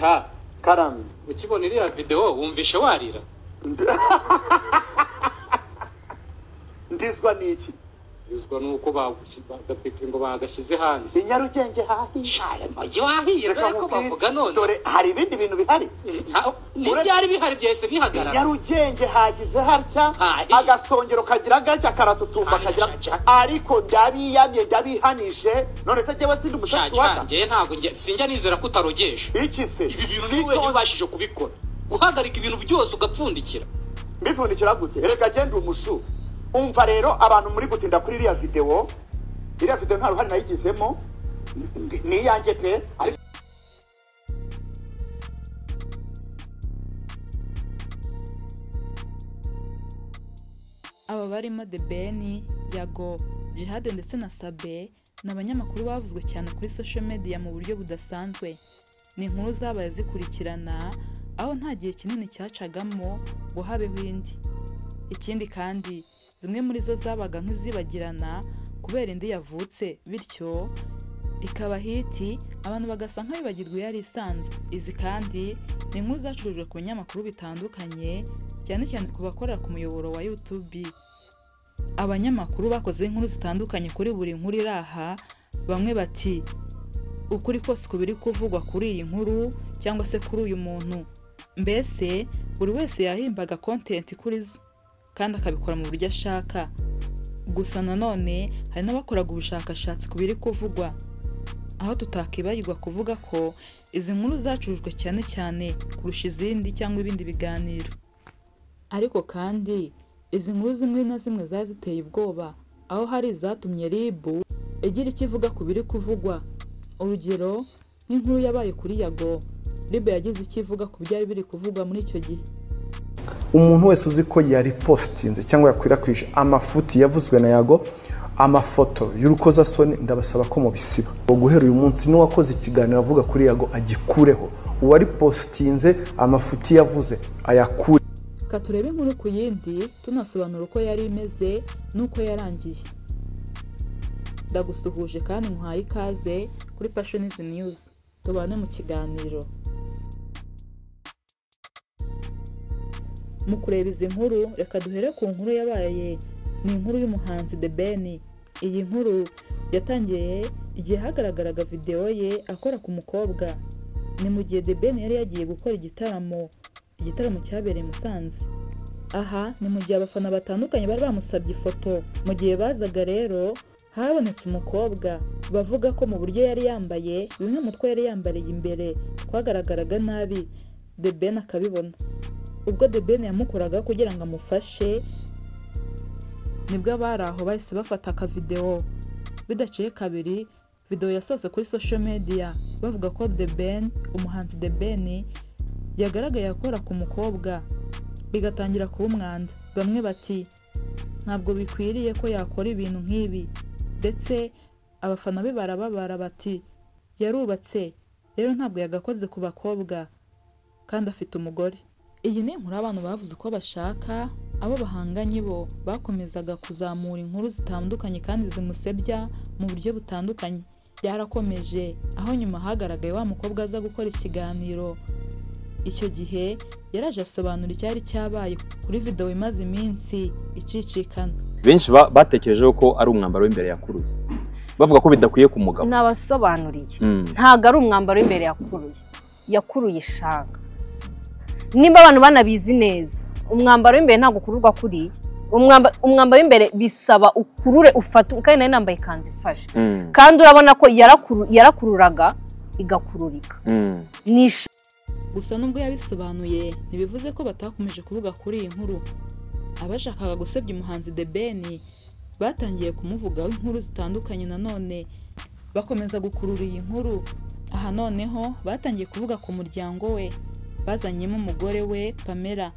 ha karame ukibona iriya video wumvishe warira ndizwa niki bizwa nuko bagapipira ngo bagashyize hanze Inyarugenge hahiye shaye maji wahiye ko bavuga none dore hari ibindi bintu bihari n'ibyari bihari byese bihagarara Inyarugenge hagize harya agasongero kagira gajya karatutumba kagira ariko ndabiyamye ndabihanije none se jewe sindi umusatsi waka nje ntago sinjya nizera ko utarogesha iki se ibi bintu niwe ubashije kubikora guhagarika ibintu byose ugapfundikira mbifundikira gute reka genda umushu umva rero abantu muri gutinda kuri iriya video nta ruhari nayigizemo ni yanjye pe aba barimo The Ben, Yago, Jihad ndetse na Sabe ni abanyamakuru bavuzwe cyane kuri social media mu buryo budasanzwe. Ni inkuru zabaye zikurikirana aho nta gihe kinini cyacagamo ngo habeho indi. Ikindi kandi zimwe muri zo zabaga nk'izibagirana kubera indi yavutse bityo ikaba hiti abantu bagasa nk'abibagirwa yari isanzwe. Izi kandi ni inkuru zacurujwe ku binyamakuru bitandukanye cyane cyane ku bakorera ku muyoboro wa YouTube. Abanyamakuru bakoze inkuru zitandukanye kuri buri nkuru iraha, bamwe bati ukuri kose kubiri kuvugwa kuri iyi nkuru cyangwa se kuri uyu muntu. Mbese buri wese yahimbaga content kuri zo kandi akabikora mu buryo ashaka. Gusa nanone hari n'abakoraga ubushakashatsi kubiri kuvugwa, aho tutakibagirwa kuvuga ko izi nkuru zacurujwe cyane cyane kurusha izindi cyangwa ibindi biganiro. Ariko kandi izi nkuru zimwe na zimwe zaziteye ubwoba, aho hari izatumye RIB igira ikivuga kubiri kuvugwa. Urugero nk'inkuru yabaye kuri Yago, RIB yagize ikivuga ku byari biri kuvugwa muri icyo gihe. Umuntu wese uzi ko yari postinze cyangwa yakwirakwije amafuti yavuzwe na Yago, amafoto y'urukozasoni, ndabasaba ko mubisiba. Guhera uyu munsi ni wakoze ikiganiro avuga kuri Yago agikureho, uwari postinze amafuti yavuze ayakure. Katurebe inkuru ku yindi tunasobanura uko yari imeze nuko yarangiye. Ndagusuhuje kandi nkuhaye ikaze kuri Passionism News. Tubane mu kiganiro. Mu kureba izi nkuru reka duhere ku nkuru yabaye, ni inkuru y'umuhanzi The Ben. Iyi nkuru yatangiye igihe hagaragaraga video ye akora ku mukobwa. Ni mu gihe The Ben yari yagiye gukora igitaramo cyabereye Musanze. Aha ni mu gihe abafana batandukanye bari bamusabye ifoto. Mu gihe bazaga rero habonetse umukobwa bavuga ko mu buryo yari yambaye bimwe mu two yari yambariye imbere twagaragaraga nabi. The Ben akabibona. Ubwo The Ben yamukoraga kugira ngo amufashe, nibwo abari aho bahise bafata aka video. Bidaciye kabiri video yasohotse kuri social media bavuga ko The Ben, umuhanzi The Ben yagaragaye akora ku mukobwa, bigatangira kuba umwanda. Bamwe bati ntabwo bikwiriye ko yakora ibintu nk'ibi, ndetse abafana be barababara bati yarubatse rero ntabwo yagakoze ku bakobwa kandi afite umugore. Iyi ni inkuru abantu bavuze uko bashaka, abo bahanganye bo bakomezaga kuzamura inkuru zitandukanye kandi zimusebya mu buryo butandukanye. Byarakomeje aho nyuma hagaragaye wa mukobwa aza gukora ikiganiro. Icyo gihe yaraje asobanura icyari cyabaye kuri video imaze iminsi icicikana. Benshi batekereje ko ari umwambaro w'imbere yakuruye, bavuga ko bidakwiye ku mugabo. Nabasobanuriye ntago ari umwambaro w'imbere yakuruye ishaka. Nimba abantu banabizi neza, umwambaro w'imbere ntago kururwa kuriye. Umwambaro w'imbere bisaba ukurure ufata, kandi nari nambaye kanzi ifashe. Kandi urabona ko yarakururaga igakururika. Gusa nubwo yabisobanuye ntibivuze ko batakomeje kuvuga kuri iyi nkuru. Abashakaga gusebya umuhanzi The Ben batangiye kumuvugaho inkuru zitandukanye, nanone bakomeza gukurura iyi nkuru. Aha noneho batangiye kuvuga ku muryango we, bazanyemo umugore we Pamela.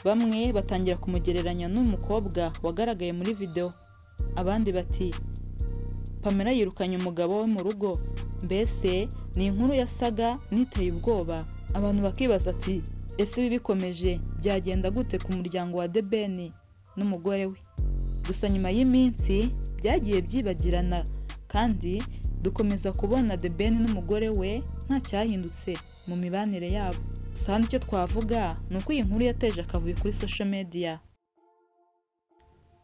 Bamwe batangira kumugereranya n'umukobwa wagaragaye muri video. Abandi bati Pamela yirukanye umugabo we mu rugo. Mbese ni inkuru yasaga niteye ubwoba. Abantu bakibaza ati ese ibi bikomeje byagenda gute ku muryango wa The Ben n'umugore we. Gusa nyuma y'iminsi byagiye byibagirana kandi dukomeza kubona The Ben n'umugore we nta cyahindutse. mu mibanire yabo. Gusa hano icyo twavuga ni uko iyi nkuru yateje akavuyo kuri social media.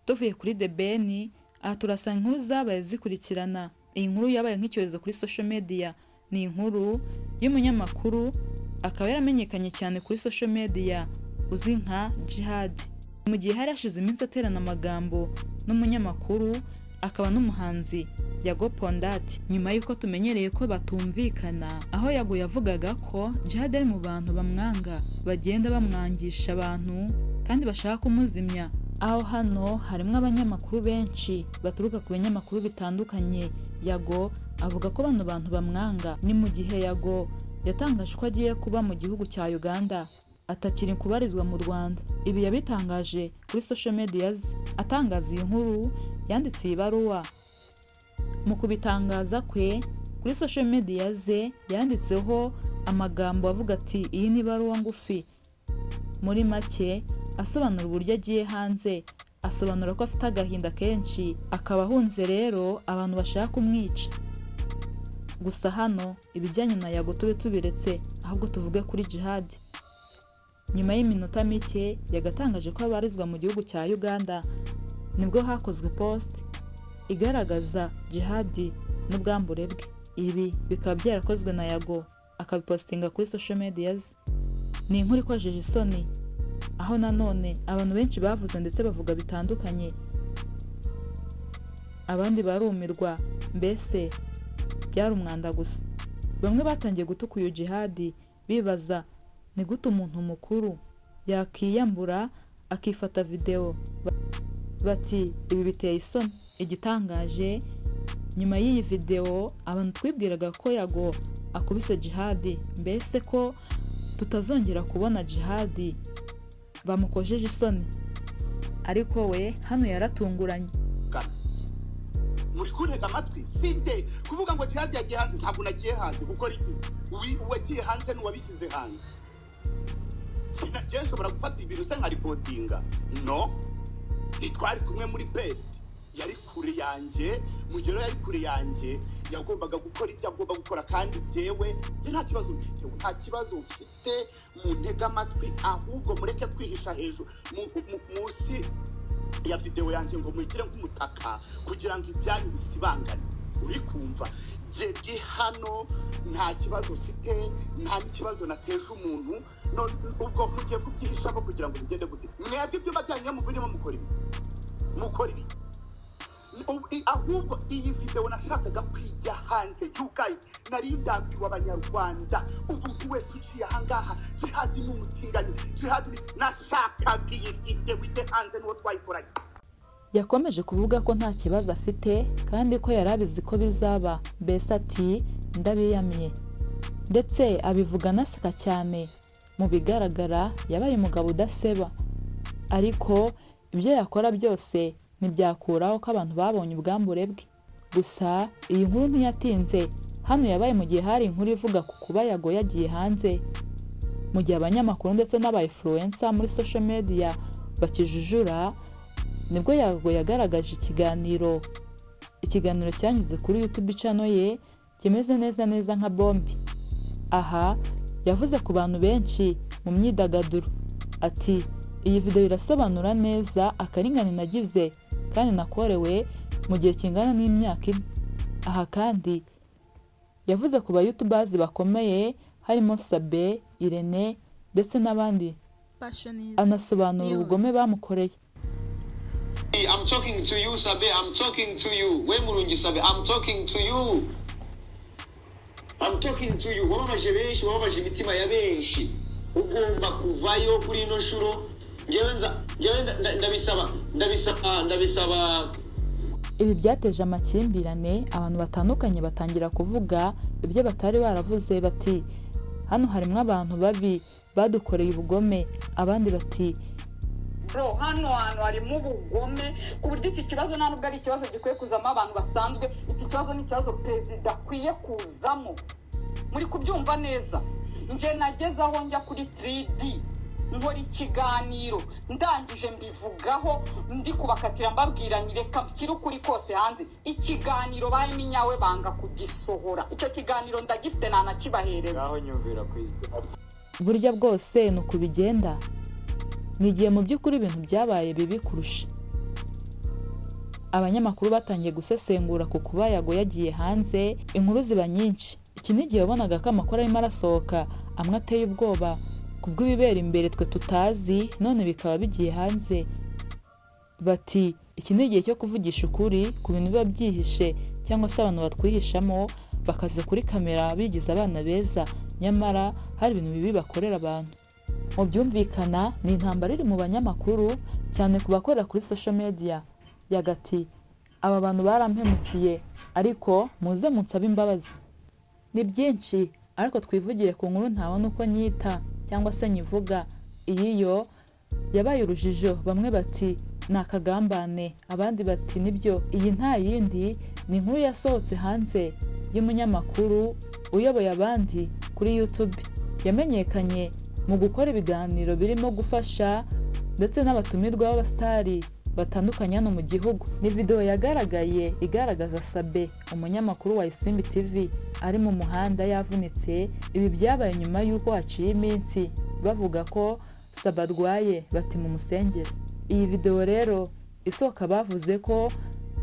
Tuvuye kuri The Ben, aha turasanga inkuru zabaye zikurikirana. Iyi nkuru yabaye nk'icyorezo kuri social media. Ni inkuru y'umunyamakuru akaba yaramenyekanye cyane kuri social media uzwi nka Jihad. Mu gihe hari hashize iminsi aterana amagambo n'umunyamakuru akaba n'umuhanzi Yago Pondati, nyuma y'uko tumenyereye ko batumvikana, aho Yago yavugaga ko Jihad ari mu bantu bamwanga, bagenda bamwangisha abantu kandi bashaka kumuzimya. Aho hano harimo abanyamakuru benshi baturuka ku binyamakuru bitandukanye. Yago avuga ko bano bantu bamwanga. Ni mu gihe Yago yatangaje ko agiye kuba mu gihugu cya Uganda, atakiri kubarizwa mu Rwanda. Ibi yabitangaje kuri social media atangaza iyi nkuru, yanditse ibaruwa. Mu kubitangaza kwe kuri social media ze yanditseho amagambo avuga ati iyi ni ibaruwa ngufi. Muri make asobanura uburyo agiye hanze, asobanura ko afite agahinda kenshi, akaba ahunze rero abantu bashaka kumwica. Gusa hano ibijyanye na Yago tube tubiretse, ahubwo tuvuge kuri Jihad. Nyuma y'iminota mike yagatangaje ko abarizwa mu gihugu cya Uganda, nibwo hakozwe post igaragaza Jihad n'ubwambure bwe. Ibi bikaba byarakozwe na Yago akabipostinga kuri social media. Ni inkuru ikojeje isoni, aho nanone abantu benshi bavuze ndetse bavuga bitandukanye. Abandi barumirwa, mbese byari umwanda gusa. Bamwe batangiye gutuka uyu Jihad bibaza ni gute umuntu mukuru yakiyambura akifata video. Bati ibi biteye isoni. Igitangaje, nyuma y'iyi video abantu twibwiraga ko Yago akubise Jihad, mbese ko tutazongera kubona Jihad, bamukojeje isoni. Ariko we hano yaratunguranye. Muri kurega amatwi sinde kuvuga ngo Jihad yagiye hanze. Ntabwo nagiye hanze gukora iki? Uwagiye hanze n'uwabishyize hanze. Jesu baragufata ibintu se nka reportinga. No, nitwari kumwe muri bed, yari kure yanjye, mugero yari kure yanjye, yagombaga gukora icyo agomba gukora, kandi jewe nta kibazo mfite mu ntega amatwi, ahubwo mureke kwihisha hejuru munsi ya video yanjye ngo muyigire nk'umutaka kugira ngo ibyanyu bisibangane. Uri kumva je hano nta kibazo mfite, nta n'ikibazo nateje umuntu, none ubwo mugiye kubyihishamo kugira ngo bigende gute? Mwebwe ibyuma byanyu mubirimo mukora ibi. Ahubwo iyi video nashakaga kwijya hanze. Yukayi nari ndabwiwe abanyarwanda, umuntu wese uciye ahangaha Jihad n'umutinganye, Jihad nashakaga iyi video wijye hanze n'uwo twayikoranye. Yakomeje kuvuga ko nta kibazo afite kandi ko yarabizi ko bizaba, mbese ati ndabiyamye, ndetse abivuga naseka cyane. Mu bigaragara yabaye umugabo udaseba, ariko ibyo yakora byose ntibyakuraho ko abantu babonye ubwambure bwe. Gusa iyi nkuru ntiyatinze. Hano yabaye mu gihe hari inkuru ivuga ku kuba Yago yagiye hanze, mu gihe abanyamakuru ndetse n'aba-influencer muri social media bakijujura. Nibwo Yago yagaragaje ikiganiro cyanyuze kuri YouTube channel ye kimeze neza nka bombi. Aha yavuze ku bantu benshi mu myidagaduro ati iyi video irasobanura neza akarengane nagize kandi nakorewe mu gihe kingana n'imyaka ine. Aha kandi yavuze ku ba YouTubers bakomeye harimo Sabe, Irene ndetse n'abandi, anasobanura ubugome bamukoreye. I'm talking to you, Sabe. I'm talking to you. We Murungi Sabe. I'm talking to you. I'm talking to you. Wababaje benshi, wababaje imitima ya benshi. Ugomba kuvayo kuri ino shuro. Ndabisaba. Ibi byateje amakimbirane, abantu batandukanye batangira kuvuga ibyo batari baravuze. Bati hano harimo abantu babi badukoreye ubugome. Abandi bati bro, hano harimo ubugome ku buryo iki kibazo nta nubwo ari ikibazo gikwiye kuzamo abantu basanzwe. Iki kibazo ni ikibazo perezida akwiye kuzamo. Muri kubyumva neza. Nje nageze aho njya kuri 3D nkora ikiganiro ndangije mbivugaho ndi kubakatira mbabwira ni reka kiri ukuri kose hanze ikiganiro barimo inyawe banga kugisohora icyo kiganiro ndagifite nanakibahereza aho nyumvira kwizera burya bwose ni uko bigenda ni igihe mu by'ukuri ibintu byabaye bibi kurusha abanyamakuru batangiye gusesengura ku kuba Yago yagiye hanze inkuru ziba nyinshi iki ni igihe wabonaga ko amakuru arimo arasohoka amwe ateye ubwoba kubw'ibibera imbere twe tutazi none bikaba bigiye hanze bati iki ni igihe cyo kuvugisha ukuri ku bintu biba byihishe cyangwa se abantu batwihishamo bakaza kuri kamera bigize abana beza nyamara hari ibintu bibi bakorera abantu mu byumvikana ni intambara iri mu banyamakuru cyane ku bakorera kuri social media yagati aba bantu barampemukiye ariko muze munsabe imbabazi ni byinshi ariko twivugire ku nkuru ntabona uko nyita cyangwa se nyivuga iyi yo yabaye urujijo bamwe bati ni akagambane abandi bati nibyo iyi nta yindi ni inkuru yasohotse hanze y'umunyamakuru uyoboye abandi kuri YouTube yamenyekanye mu gukora ibiganiro birimo gufasha ndetse n'abatumirwa b'abastari batandukanye hano mu gihugu ni video yagaragaye igaragaza Sabe umunyamakuru wa Isimbi TV ari mu muhanda yavunitse ibi byabaye nyuma y'uko haciye iminsi bavuga ko Sabe arwaye bati mu musengere iyi video rero isohoka bavuze ko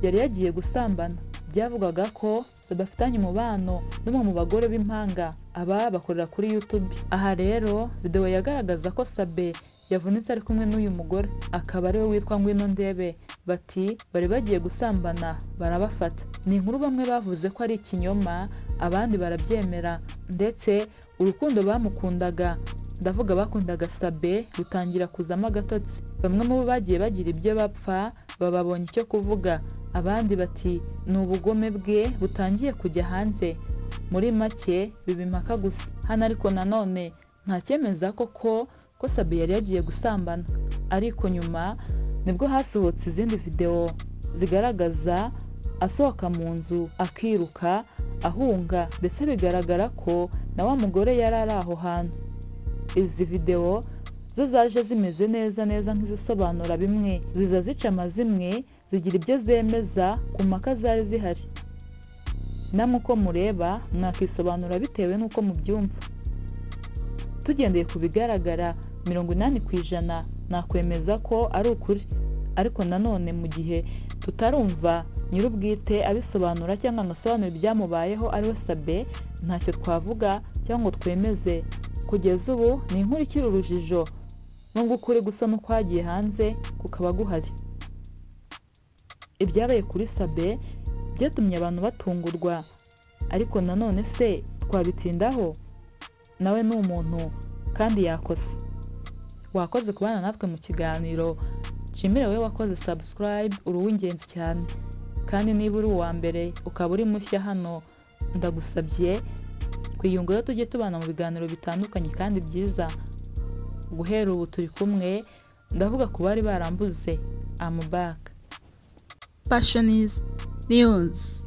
yari yagiye gusambana byavugaga ko bafitanye umubano n'umwe mu bagore b'impanga aba bakorera kuri YouTube aha rero video yagaragaza ko Sabe yavunitse ari kumwe n'uyu mugore akaba ari we witwa Ngwino Ndebe bati bari bagiye gusambana barabafata ni inkuru bamwe bavuze ko ari ikinyoma abandi barabyemera ndetse urukundo bamukundaga ndavuga bakundaga Sabe rutangira kuzamo agatotsi bamwe mu bagiye bagira ibyo bapfa bababonye icyo kuvuga abandi bati ni ubugome bwe butangiye kujya hanze muri make biba impaka gusa hano ariko nanone nta cyemeza ko Sabe yari yagiye gusambana ariko nyuma nibwo hasohotse izindi video zigaragaza asohoka mu nzu akiruka ahunga ndetse bigaragara ko na wa mugore yari ari aho hantu izi video zo zaje zimeze neza nk'izisobanura bimwe ziza zica amazimwe zigira ibyo zemeza ku mpaka zari zihari namwe uko mureba mwakisobanura bitewe n'uko mubyumva tugendeye ku bigaragara 80% nakwemeza ko ari ukuri ariko nanone mu gihe tutarumva nyirubwite abisobanura cyangwa ngasobanura ibyamubayeho ari we Sabe ntacyo twavuga cyangwa twemeze kugeza ubu ni inkuru ikiri urujijo nubwo ukuri gusa no kwagiye hanze kukaba guhari ibyabaye kuri Sabe byatumye abantu batungurwa ariko nanone se twabitindaho nawe ni umuntu kandi yakoze wakoze kubana natwe mu kiganiro nshimire we wakoze subscribe uri uw'ingenzi cyane kandi niba uri uwa mbere ukaba uri mushya hano ndagusabye kwiyungayo tujye tubana mu biganiro bitandukanye kandi byiza guhera ubu turi kumwe ndavuga ku bari barambuze I'm back. Passion is news.